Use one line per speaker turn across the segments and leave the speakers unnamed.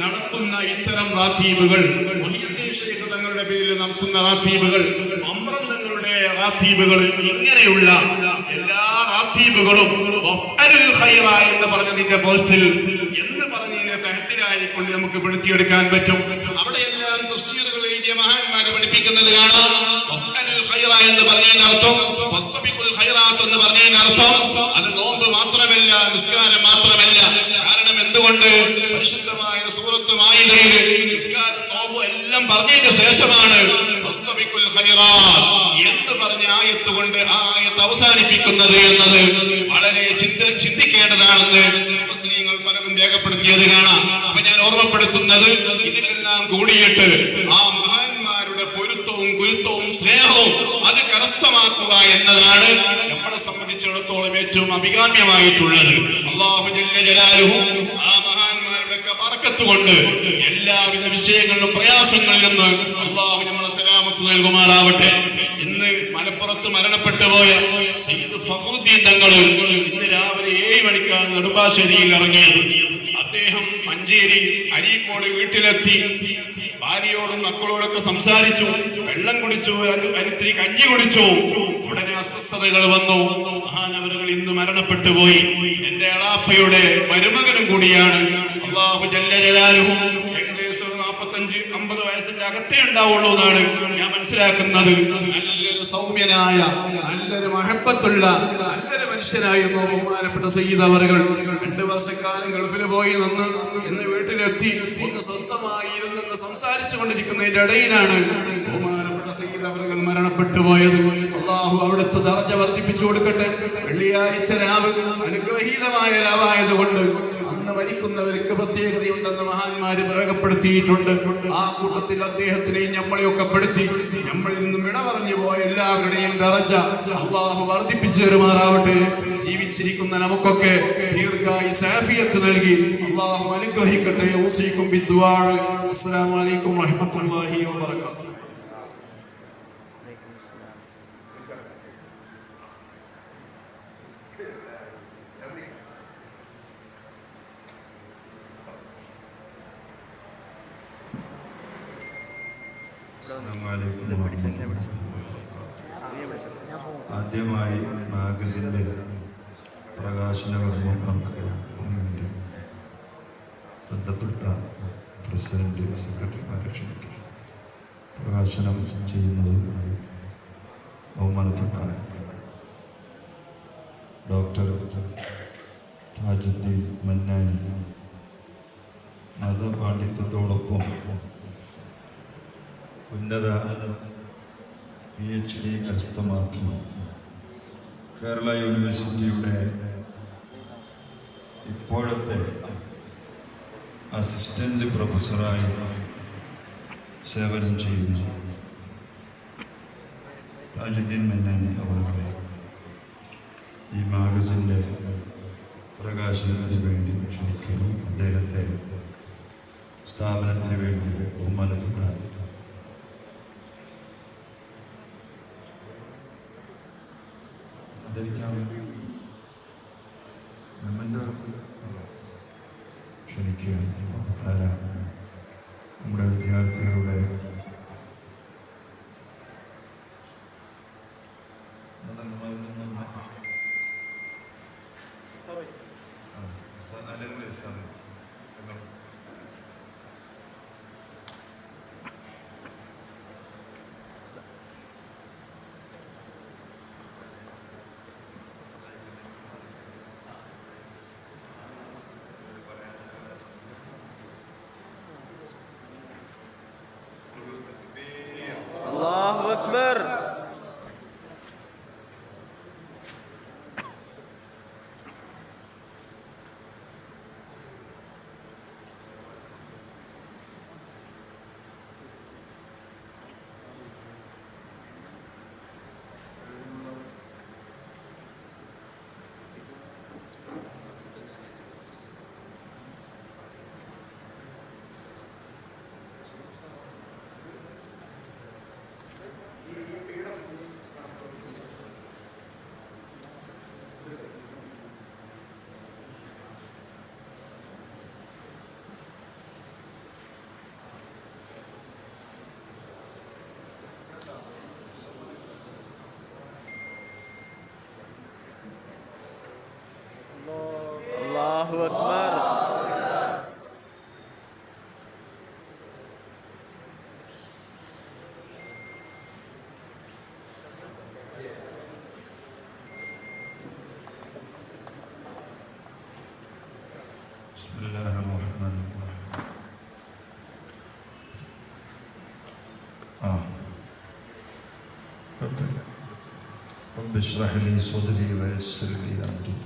നടത്തുന്ന ഇത്തരം റാത്തീബുകൾ, തങ്ങളുടെ പേരിൽ നടത്തുന്ന റാത്തീബുകൾ, അമ്രം തങ്ങളുടെ റാത്തീബുകൾ, ഇങ്ങനെയുള്ള എല്ലാ റാത്തീബുകളും എന്ന് പറഞ്ഞതിന്റെ പോസ്റ്റിൽ എന്ന് പറഞ്ഞതിന്റെ തഹത്തിലായിക്കൊണ്ട് നമുക്ക് പെടുത്തിയെടുക്കാൻ പറ്റും. അവിടെയെല്ലാം തഫ്സീറുകൾ എഴുതിയ മഹാന്മാര് പഠിപ്പിക്കുന്നത് കാണാം. എന്ന് പറഞ്ഞതിനർത്ഥം എന്ന് പറഞ്ഞതിനർത്ഥം അത് നോമ്പ് മാത്രമല്ല, നിസ്കാരം മാത്രമല്ല. കാരണം എന്തുകൊണ്ട്? പരിശുദ്ധമായ സൂറത്ത് മാഇദയിൽ നിസ്കാരം, നോമ്പ് എല്ലാം പറഞ്ഞതിന് ശേഷമാണ് എന്ന് പറഞ്ഞ ആയത്ത് കൊണ്ട് ആ ആയത്ത് അവസാനിപ്പിക്കുന്നത് എന്നത് വളരെ ചിന്തിക്കേണ്ടതാണെന്ന് മുസ്ലിങ്ങൾ പലരും രേഖപ്പെടുത്തിയത് കാണാം. അപ്പൊ ഞാൻ ഓർമ്മപ്പെടുത്തുന്നത്, ഇതിലെല്ലാം കൂടിയിട്ട് ആ മഹാന്മാരുടെ പൊരുത്തവും ഗുരുത്വവും സ്നേഹവും അത് കരസ്ഥമാക്കുക എന്നതാണ് നമ്മളെ സംബന്ധിച്ചിടത്തോളം ഏറ്റവും അഭികാമ്യമായിട്ടുള്ളത്. അല്ലാഹു ജല്ല ജലാലുഹു ആ മഹാന്മാരുടെ ബറക്കത്ത് കൊണ്ട് എല്ലാവിധ വിഷയങ്ങളിലും പ്രയാസങ്ങളിൽ നിന്ന് അല്ലാഹു നമ്മളെ സലാമത്ത് നൽകുമാറാവട്ടെ. ഇന്ന് മലപ്പുറത്ത് മരണപ്പെട്ടു പോയ സയ്യിദ് ഫഖറുദ്ദീൻ തങ്ങൾ ഇന്ന് രാവിലെ 7 മണിക്കാണ് നെടുമ്പാശ്ശേരിയിൽ ഇറങ്ങിയത്. അദ്ദേഹം മഞ്ചേരി അരീക്കോട് വീട്ടിലെത്തി ഭാര്യയോടും മക്കളോടൊക്കെ സംസാരിച്ചു, വെള്ളം കുടിച്ചു, അരിത്തിരി കഞ്ഞി കുടിച്ചു. ഉടനെ അസ്വസ്ഥതകൾ വന്നു. മഹാനവറുകൾ ഇന്ന് മരണപ്പെട്ടു പോയി. എന്റെ എളാപ്പയുടെ മരുമകനും കൂടിയാണ്. അല്ലാഹു ജല്ല ജലാലുഹു ഏകദേശം 45-50 വയസ്സിന്റെ അകത്തേ ഉണ്ടാവുള്ളൂ എന്നാണ് ഞാൻ മനസ്സിലാക്കുന്നത്. നല്ലൊരു സൗമ്യനായ, നല്ലൊരു മഹബത്തുള്ള, നല്ലൊരു മനുഷ്യനായിരുന്നു ബഹുമാനപ്പെട്ട സയ്യിദ് അവറുകൾ. 2 വർഷക്കാലം ഗൾഫിൽ പോയി നിന്ന് ഇന്ന് വീട്ടിലെത്തി ഒന്ന് സ്വസ്ഥമായി ഇരുന്ന് സംസാരിച്ചു കൊണ്ടിരിക്കുന്നതിന്റെ ഇടയിലാണ് ബഹുമാനപ്പെട്ട സയ്യിദ് അവറുകൾ മരണപ്പെട്ടു പോയത്. അല്ലാഹു അവിടുത്തെ ദർജ വർദ്ധിപ്പിച്ചു കൊടുക്കട്ടെ. വെള്ളിയാഴ്ച രാവ് അനുഗ്രഹീതമായ രാവായതുകൊണ്ട് അന്ന് മരിക്കുന്നവർക്ക് പ്രത്യേകതയുണ്ടെന്ന് മഹാന്മാര് രേഖപ്പെടുത്തിയിട്ടുണ്ട്. ആ കൂട്ടത്തിൽ അദ്ദേഹത്തിനെയും നമ്മളെയൊക്കെ പെടുത്തി നമ്മളിൽ നിന്നും വിട പറഞ്ഞു പോയ എല്ലാവരുടെയും ദർജ അല്ലാഹു വർദ്ധിപ്പിച്ചു തരുമാറാവട്ടെ. ജീവിച്ചിരിക്കുന്ന നമുക്കൊക്കെ ദീർഘായുസ്സ് ആഫിയത്ത് നൽകി അല്ലാഹു അനുഗ്രഹിക്കട്ടെ. ഊസിക്കും ബിദ്ദുആ. അസ്സലാമു അലൈക്കും വറഹ്മത്തുള്ളാഹി വബറകാതുഹു.
ആദ്യമായി മാഗസിന്റെ പ്രകാശന കർമ്മം നമുക്ക് ബന്ധപ്പെട്ട പ്രസിഡന്റ്, സെക്രട്ടറിമാരെ ക്ഷണിക്കും. പ്രകാശനം ചെയ്യുന്നത് ബഹുമാനപ്പെട്ട ഡോക്ടർ താജുദ്ദീൻ മന്നാനി. മതപാണ്ഡിത്യത്തോടൊപ്പം ഉന്നത PhD കരസ്ഥമാക്കി കേരള യൂണിവേഴ്സിറ്റിയുടെ ഇപ്പോഴത്തെ അസിസ്റ്റന്റ് പ്രൊഫസറായി സേവനം ചെയ്യുന്ന താജുദ്ദീൻ മന്നാനി അവരുടെ ഈ മാഗസിൻ്റെ പ്രകാശനത്തിന് വേണ്ടി ക്ഷണിക്കുന്നു. അദ്ദേഹത്തെ സ്ഥാപനത്തിന് വേണ്ടി ബഹുമാനപ്പെട്ട ക്ഷണിക്കുകയാണ്. നമ്മുടെ വിദ്യാർത്ഥികളുടെ رب اشرح لي صدري ويسر لي أمري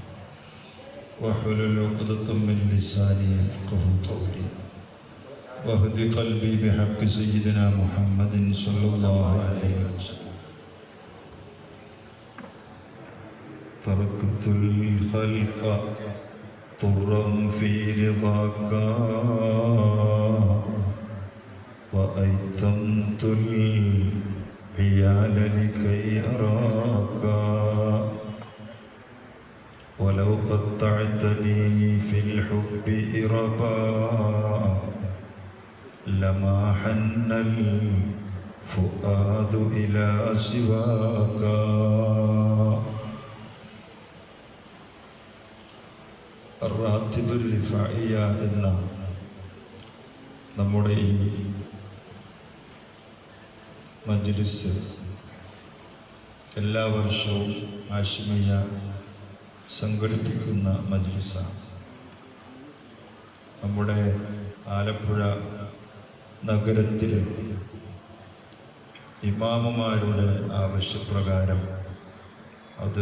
واحلل عقدة من لساني يفقه قولي واهد قلبي بحق سيدنا محمد صلى الله عليه وسلم. تركت الخلق طرا في رضاك وأيتمت العيال لكي أراك ولو قطعتني في الحب إربا لما حن الفؤاد إلى سواك. الراتب الرفاعية എന്ന നമ്മുടെ ഈ മജ്ലിസ് എല്ലാ വർഷവും ആശിമിയ സംഘടിപ്പിക്കുന്ന മജ്ലിസാണ്. നമ്മുടെ ആലപ്പുഴ നഗരത്തിലെ ഇമാമുമാരുടെ ആവശ്യപ്രകാരം അത്